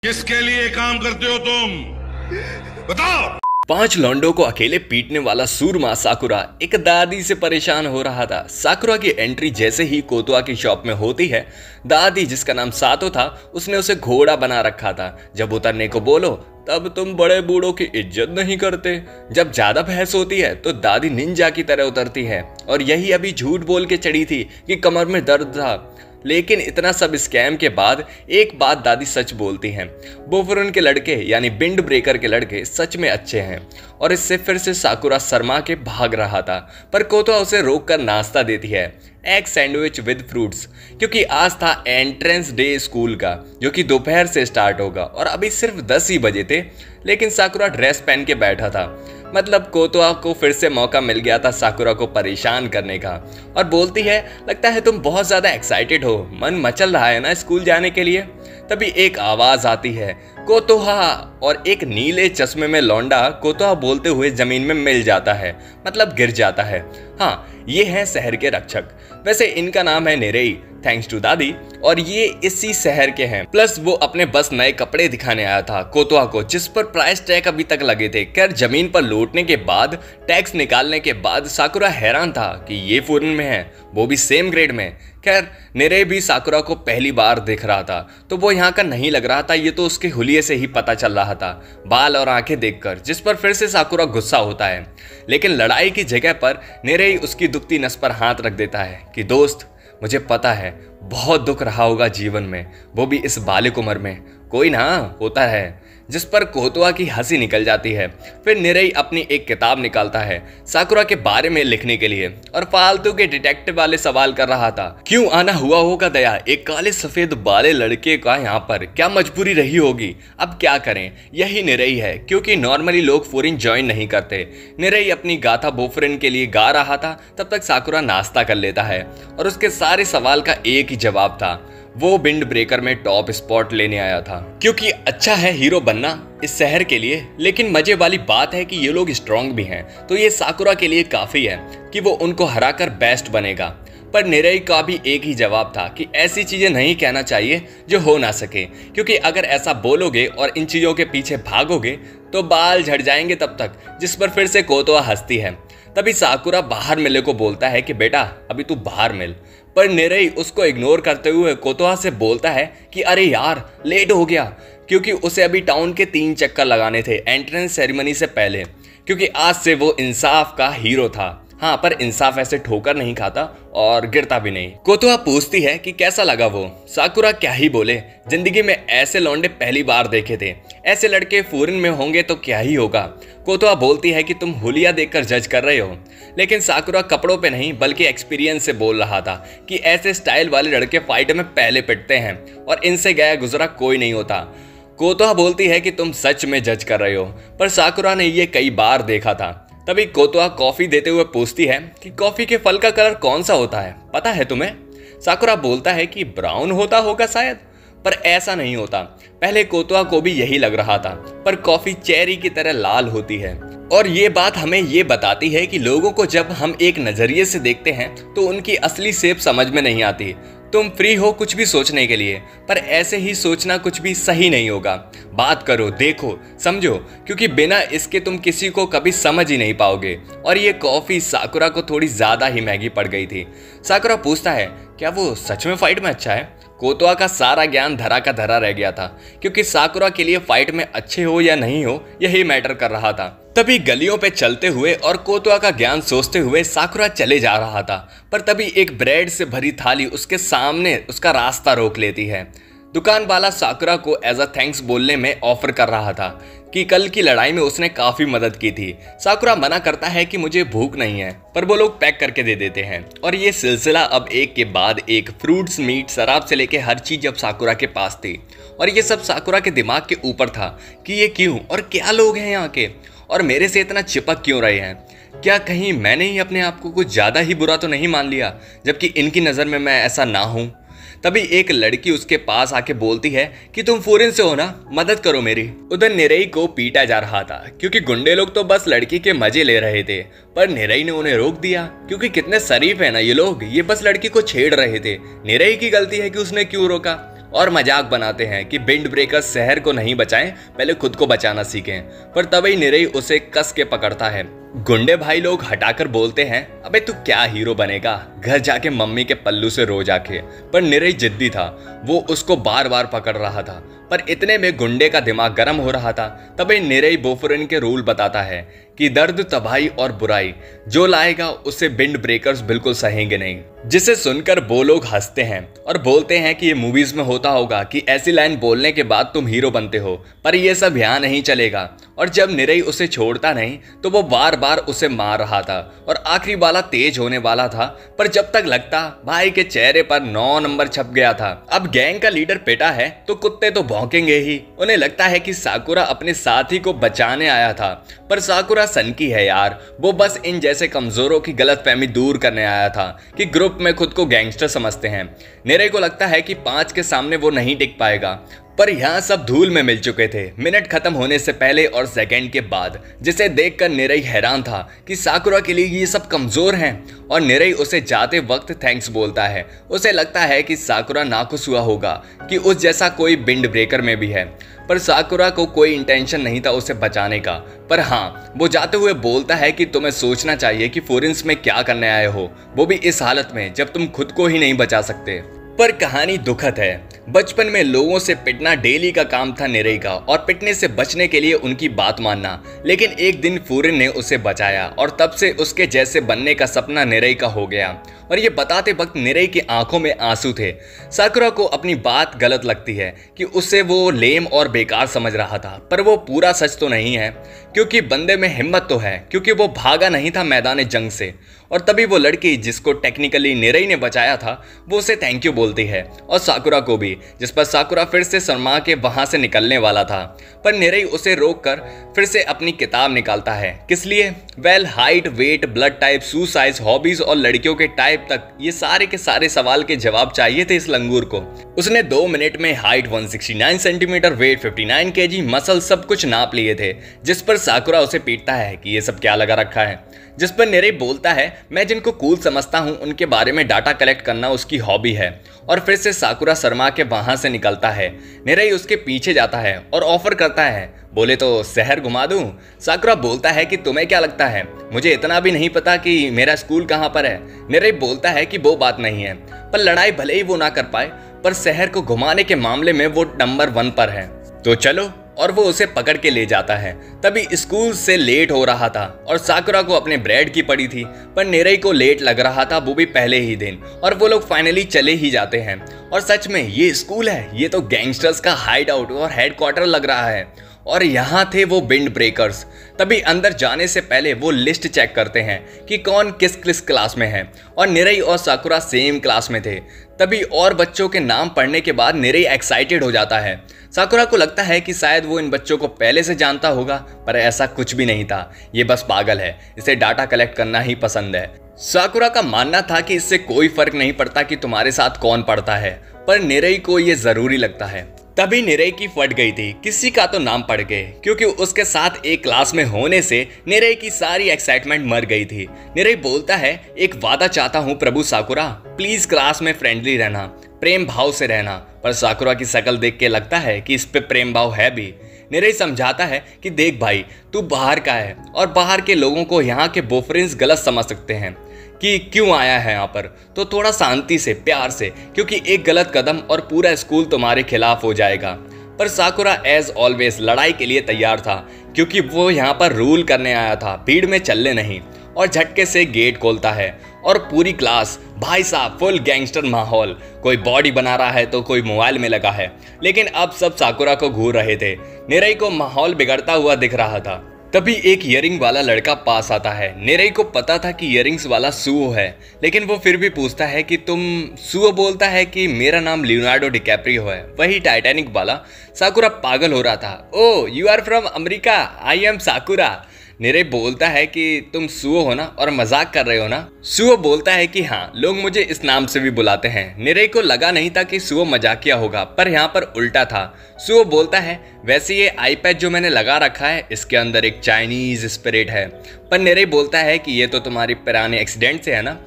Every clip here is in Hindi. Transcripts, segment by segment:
किसके लिए काम करते हो तुम? बताओ। 5 लौंडों को अकेले पीटने वाला सूरमा साकुरा एक दादी से परेशान हो रहा था। साकुरा की एंट्री जैसे ही कोतोआ की शॉप में होती है, दादी जिसका नाम सातो था उसने उसे घोड़ा बना रखा था। जब उतरने को बोलो तब तुम बड़े बूढ़ों की इज्जत नहीं करते। जब ज्यादा बहस होती है तो दादी निंजा की तरह उतरती है और यही अभी झूठ बोल के चढ़ी थी कि कमर में दर्द था। लेकिन इतना सब स्कैम के बाद एक बात दादी सच बोलती हैं, बोफुरन के लड़के यानी विंड ब्रेकर के लड़के सच में अच्छे हैं। और इससे फिर से साकुरा शर्मा के भाग रहा था, पर कोतोआ उसे रोककर नाश्ता देती है, एग सैंडविच विद फ्रूट्स, क्योंकि आज था एंट्रेंस डे स्कूल का जो कि दोपहर से स्टार्ट होगा और अभी सिर्फ 10 ही बजे थे। लेकिन साकुरा ड्रेस पहन के बैठा था, मतलब कोतोआ को फिर से मौका मिल गया था साकुरा को परेशान करने का। और बोलती है, लगता है तुम बहुत ज्यादा एक्साइटेड हो, मन मचल रहा है ना स्कूल जाने के लिए। तभी एक आवाज आती है, कोतोआ, और एक नीले चश्मे में लौंडा कोतोआ बोलते हुए जमीन में मिल जाता है, मतलब गिर जाता है। हाँ, ये है शहर के रक्षक। वैसे इनका नाम है नेरेई, थैंक्स टू दादी, और ये इसी शहर के हैं। प्लस वो अपने बस नए कपड़े दिखाने आया था कोतोआ को, जिस पर प्राइस टैग अभी तक लगे थे। खैर जमीन पर लौटने के बाद, टैक्स निकालने के बाद साकुरा हैरान था कि ये फॉरेन में है, वो भी सेम ग्रेड में। खैर नेरे भी साकुरा को पहली बार देख रहा था तो वो यहाँ का नहीं लग रहा था, ये तो उसके हुलिये से ही पता चल रहा था, बाल और आंखें देखकर, जिस पर फिर से साकुरा गुस्सा होता है। लेकिन लड़ाई की जगह पर नेरे उसकी दुखती नस पर हाथ रख देता है कि दोस्त, मुझे पता है बहुत दुख रहा होगा जीवन में, वो भी इस बालिक उम्र में, कोई ना होता है। जिस पर कोतोआ की हंसी निकल जाती है। फिर निरई अपनी एक किताब निकालता है साकुरा के बारे में लिखने के लिए और फालतू के डिटेक्टिव वाले सवाल कर रहा था। क्यों आना हुआ होगा दया एक काले सफेद बाले लड़के का यहाँ पर, क्या मजबूरी रही होगी, अब क्या करें। यही निरई है, क्योंकि नॉर्मली लोग फॉरेन ज्वाइन नहीं करते। निरई अपनी गाथा बोफरेन के लिए गा रहा था, तब तक साकुरा नाश्ता कर लेता है और उसके सारे सवाल का एक ही जवाब था, वो विंड ब्रेकर में टॉप स्पॉट लेने आया था, क्योंकि अच्छा है हीरो बनना इस शहर के लिए। लेकिन मजे वाली बात है कि ये लोग स्ट्रांग भी हैं, तो ये साकुरा के लिए काफी है कि वो उनको हराकर बेस्ट बनेगा। पर निरई का भी एक ही जवाब था कि ऐसी चीजें नहीं कहना चाहिए जो हो ना सके, क्योंकि अगर ऐसा बोलोगे और इन चीजों के पीछे भागोगे तो बाल झड़ जाएंगे तब तक। जिस पर फिर से कोतोआ हंसती है। तभी साकुरा बाहर मिलने को बोलता है कि बेटा अभी तू बाहर मिल, पर निरई उसको इग्नोर करते हुए कोतोआ से बोलता है कि अरे यार लेट हो गया, क्योंकि उसे अभी टाउन के 3 चक्कर लगाने थे एंट्रेंस सेरेमनी से पहले, क्योंकि आज से वो इंसाफ का हीरो था। हाँ, पर इंसाफ ऐसे ठोकर नहीं खाता और गिरता भी नहीं। कोतोआ पूछती है कि कैसा लगा वो। साकुरा क्या ही बोले, जिंदगी में ऐसे लौंडे पहली बार देखे थे, ऐसे लड़के फॉरेन में होंगे तो क्या ही होगा। कोतोआ बोलती है कि तुम हुलिया देखकर जज कर रहे हो, लेकिन साकुरा कपड़ों पे नहीं बल्कि एक्सपीरियंस से बोल रहा था कि ऐसे स्टाइल वाले लड़के फाइट में पहले पिटते हैं और इनसे गया गुजरा कोई नहीं होता। कोतोआ बोलती है कि तुम सच में जज कर रहे हो, पर साकुरा ने ये कई बार देखा था। तभी कोतोआ कॉफी देते हुए पूछती है कि कॉफी के फल का कलर कौन सा होता है, पता है तुम्हें। साकुरा बोलता है कि ब्राउन होता होगा शायद, पर ऐसा नहीं होता। पहले कोतोआ को भी यही लग रहा था, पर कॉफी चेरी की तरह लाल होती है। और ये बात हमें ये बताती है कि लोगों को जब हम एक नजरिए से देखते हैं तो उनकी असली शेप समझ में नहीं आती। तुम फ्री हो कुछ भी सोचने के लिए, पर ऐसे ही सोचना कुछ भी सही नहीं होगा। बात करो, देखो, समझो, क्योंकि बिना इसके तुम किसी को कभी समझ ही नहीं पाओगे। और ये कॉफी साकुरा को थोड़ी ज्यादा ही महंगी पड़ गई थी। साकुरा पूछता है, क्या वो सच में फाइट में अच्छा है। कोतोआ का सारा ज्ञान धरा का धरा रह गया था, क्योंकि साकुरा के लिए फाइट में अच्छे हो या नहीं हो यही मैटर कर रहा था। तभी गलियों पे चलते हुए और कोतोआ का ज्ञान सोचते हुए साकुरा चले जा रहा था, पर तभी एक ब्रेड से भरी थाली उसके सामने उसका रास्ता रोक लेती है। दुकान वाला साकुरा को एज अ थैंक्स बोलने में ऑफर कर रहा था कि कल की लड़ाई में उसने काफी मदद की थी। साकुरा मना करता है कि मुझे भूख नहीं है, पर वो लोग पैक करके दे देते हैं। और ये सिलसिला अब एक के बाद एक, फ्रूट्स, मीट, शराब से लेके हर चीज अब साकुरा के पास थी। और ये सब साकुरा के दिमाग के ऊपर था कि ये क्यों और क्या लोग हैं यहाँ के, और मेरे से इतना चिपक क्यों रहे हैं। क्या कहीं मैंने ही अपने आप को कुछ ज्यादा ही बुरा तो नहीं मान लिया, जबकि इनकी नजर में मैं ऐसा ना हूं। तभी एक लड़की उसके पास आके बोलती है कि तुम फॉरेन से हो ना, मदद करो मेरी। उधर निरई को पीटा जा रहा था, क्योंकि गुंडे लोग तो बस लड़की के मजे ले रहे थे, पर निरई ने उन्हें रोक दिया, क्योंकि कितने शरीफ है ना ये लोग, ये बस लड़की को छेड़ रहे थे। निरई की गलती है कि उसने क्यों रोका। और मजाक बनाते हैं कि विंड ब्रेकर्स शहर को नहीं बचाएं, पहले खुद को बचाना सीखें। पर तभी निरई उसे कस के पकड़ता है। गुंडे भाई लोग हटाकर बोलते हैं, अबे तू क्या हीरो बनेगा, घर जाके मम्मी के पल्लू से रो जाके। पर निरई जिद्दी था, वो उसको बार बार पकड़ रहा था। पर इतने में गुंडे का दिमाग गर्म हो रहा था। तभी निरई बोफोरिन के रूल बताता है कि दर्द, तबाही और बुराई जो लाएगा उसे विंड ब्रेकर्स बिल्कुल सहेंगे नहीं। जिसे सुनकर वो लोग हंसते हैं और बोलते हैं कि ये मूवीज में होता होगा कि ऐसी लाइन बोलने के बाद तुम हीरो बनते हो, पर ये सब यहाँ नहीं चलेगा। और जब निरई उसे छोड़ता नहीं तो वो बार बार उसे मार रहा था और आखिरी वाला तेज होने वाला था। पर जब तक लगता भाई के चेहरे पर 9 नंबर छप गया था। अब गैंग का लीडर पिटा है तो कुत्ते तो भौंकेंगे ही। उन्हें लगता है कि साकुरा अपने साथी को बचाने आया था, पर साकुरा सनकी है यार, वो बस इन जैसे कमजोरों की गलतफहमी दूर करने आया था कि ग्रुप में खुद को गैंगस्टर समझते हैं। निरई को लगता है कि 5 के सामने वो नहीं टिक पाएगा, पर यहाँ सब धूल में मिल चुके थे, मिनट खत्म होने से पहले और सेकंड के बाद। जिसे देखकर निरई हैरान था कि साकुरा के लिए ये सब कमजोर हैं। और निरई उसे जाते वक्त थैंक्स बोलता है। उसे लगता है कि साकुरा नाखुश हुआ होगा कि उस जैसा कोई विंड ब्रेकर में भी है, पर साकुरा को कोई इंटेंशन नहीं था उसे बचाने का। पर हाँ, वो जाते हुए बोलता है कि तुम्हें सोचना चाहिए कि फोरेंस में क्या करने आए हो, वो भी इस हालत में जब तुम खुद को ही नहीं बचा सकते। पर कहानी दुखद है। बचपन में लोगों से पिटना डेली का काम था निरई का, और पिटने से बचने के लिए उनकी बात मानना। लेकिन एक दिन फूरिन ने उसे बचाया और तब से उसके जैसे बनने का सपना निरई का हो गया। और ये बताते वक्त निरई की आंखों में आंसू थे। साकुरा को अपनी बात गलत लगती है कि उसे वो लेम और बेकार समझ रहा था, पर वो पूरा सच तो नहीं है, क्योंकि बंदे में हिम्मत तो है, क्योंकि वो भागा नहीं था मैदान जंग से। और तभी वो लड़की जिसको टेक्निकली निरई ने बचाया था वो उसे थैंक यू बोलती है, और साकुरा को भी, जिस पर साकुरा फिर से शर्मा के वहां से निकलने वाला था। पर निरई उसे रोककर फिर से अपनी किताब निकालता है। किस लिए? Well, height, weight, blood type, shoe size, hobbies और लड़कियों के टाइप तक ये सारे के सारे सवाल के जवाब चाहिए थे इस लंगूर को। उसने 2 मिनट में height 169 centimetre, weight 59 KG, muscle सब कुछ नाप लिए थे। जिस पर साकुरा उसे पीटता है कि ये सब क्या लगा रखा है। जिस पर निरई बोलता है, मैं जिनको कूल समझता हूँ उनके बारे में डाटा कलेक्ट करना उसकी हॉबी है। और फिर से साकुरा शर्मा के वहां से निकलता है। निरई उसके पीछे जाता है और ऑफर करता है, बोले तो शहर घुमा दूं। साकुरा बोलता है कि तुम्हें क्या लगता है, मुझे इतना भी नहीं पता कि मेरा स्कूल कहाँ पर है। निरई बोलता है कि वो बात नहीं है, पर लड़ाई भले ही वो ना कर पाए, पर शहर को घुमाने के मामले में वो नंबर 1 पर है, तो चलो। और वो उसे पकड़ के ले जाता है। तभी स्कूल से लेट हो रहा था और साकुरा को अपने ब्रेड की पड़ी थी, पर निरई को लेट लग रहा था, वो भी पहले ही दिन। और वो लोग फाइनली चले ही जाते हैं। और सच में ये स्कूल है, ये तो गैंगस्टर्स का हाइड आउट और हेडक्वार्टर लग रहा है। और यहाँ थे वो विंड ब्रेकर्स। तभी अंदर जाने से पहले वो लिस्ट चेक करते हैं कि कौन किस किस क्लास में है, और निरई और साकुरा सेम क्लास में थे। तभी और बच्चों के नाम पढ़ने के बाद निरई एक्साइटेड हो जाता है। साकुरा को लगता है कि शायद वो इन बच्चों को पहले से जानता होगा, पर ऐसा कुछ भी नहीं था। ये बस पागल है, इसे डाटा कलेक्ट करना ही पसंद है। साकुरा का मानना था कि इससे कोई फर्क नहीं पड़ता कि तुम्हारे साथ कौन पढ़ता है, पर निरई को ये जरूरी लगता है। तभी निरई की फट गई थी, किसी का तो नाम पढ़ गए, क्योंकि उसके साथ एक क्लास में होने से निरई की सारी एक्साइटमेंट मर गई थी। निरई बोलता है, एक वादा चाहता हूँ प्रभु साकुरा, प्लीज क्लास में फ्रेंडली रहना, प्रेम भाव से रहना। पर साकुरा की शक्ल देख के लगता है कि इस पे प्रेम भाव है भी। निरई समझाता है कि देख भाई, तू बाहर का है और बाहर के लोगों को यहाँ के बोफरेंस गलत समझ सकते हैं कि क्यों आया है यहाँ पर, तो थोड़ा शांति से, प्यार से, क्योंकि एक गलत कदम और पूरा स्कूल तुम्हारे खिलाफ हो जाएगा। पर साकुरा एज ऑलवेज लड़ाई के लिए तैयार था, क्योंकि वो यहाँ पर रूल करने आया था, भीड़ में चलने नहीं। और झटके से गेट खोलता है और पूरी क्लास, भाई साहब फुल गैंगस्टर माहौल, कोई बॉडी बना रहा है तो कोई मोबाइल में लगा है। लेकिन अब सब साकुरा को घूर रहे थे। निरई को माहौल बिगड़ता हुआ दिख रहा था। तभी एक इयरिंग वाला लड़का पास आता है। निरई को पता था कि इयरिंग्स वाला सुओ है, लेकिन वो फिर भी पूछता है कि तुम। सुओ बोलता है कि मेरा नाम लियोनार्डो डिकैप्रियो है, वही टाइटैनिक वाला। साकुरा पागल हो रहा था। Oh you are from America, I am Sakura. Nirei बोलता है कि तुम सुओ हो ना, और मजाक कर रहे हो ना। सुओ बोलता है कि हाँ, लोग मुझे इस नाम से भी बुलाते हैं। निरई को लगा नहीं था कि सुओ मजाकिया होगा, पर यहाँ पर उल्टा था। सुओ बोलता है, वैसे ये आईपैड जो मैंने लगा रखा है इसके अंदर एक चाइनीज स्पिरिट है। पर निरई बोलता है कि ये तो तुम्हारी पुराने एक्सीडेंट से है ना।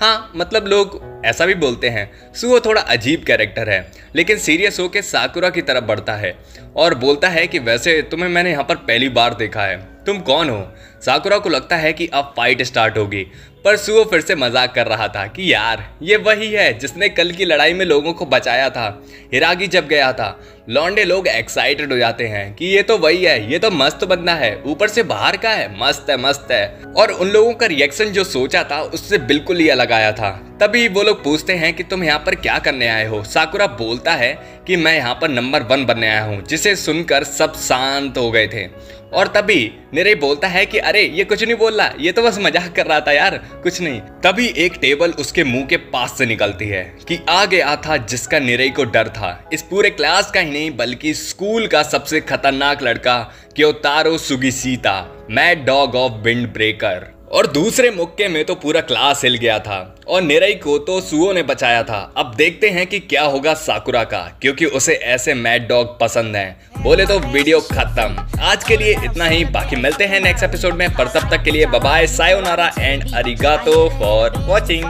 हाँ मतलब लोग ऐसा भी बोलते हैं। सुओ थोड़ा अजीब कैरेक्टर है, लेकिन सीरियस होकर साकुरा की तरफ बढ़ता है और बोलता है कि वैसे तुम्हें मैंने यहाँ पर पहली बार देखा है, तुम कौन हो? साकुरा को लगता है कि अब फाइट स्टार्ट होगी, पर सुओ फिर से मजाक कर रहा था कि यार ये वही है जिसने कल की लड़ाई में लोगों को बचाया था, हिरागी जब गया था। लौंडे लोग एक्साइटेड हो जाते हैं कि ये तो वही है, ये तो मस्त बंदा है, ऊपर से बाहर का है, मस्त है मस्त है। और उन लोगों का रिएक्शन जो सोचा था उससे बिल्कुल ही अलग आया था। तभी वो लोग पूछते हैं कि तुम यहाँ पर क्या करने आए हो? साकुरा बोलता है कि मैं यहाँ पर नंबर 1 बनने आया हूँ, जिसे सुनकर सब शांत हो गए थे। और तभी निरई बोलता है कि अरे ये कुछ नहीं बोल रहा, ये तो बस मजाक कर रहा था यार, कुछ नहीं। तभी एक टेबल उसके मुंह के पास से निकलती है कि आ गया था जिसका निरई को डर था। इस पूरे क्लास का ही नहीं बल्कि स्कूल का सबसे खतरनाक लड़का Kyotaro Sugishita, mad dog of Wind Breaker. और दूसरे मुक्के में तो पूरा क्लास हिल गया था और निरई को तो सुओ ने बचाया था। अब देखते हैं कि क्या होगा साकुरा का, क्योंकि उसे ऐसे मैड डॉग पसंद हैं। बोले तो वीडियो खत्म। आज के लिए इतना ही, बाकी मिलते हैं नेक्स्ट एपिसोड में, पर तब तक के लिए bye bye, sayonara and arigato for watching.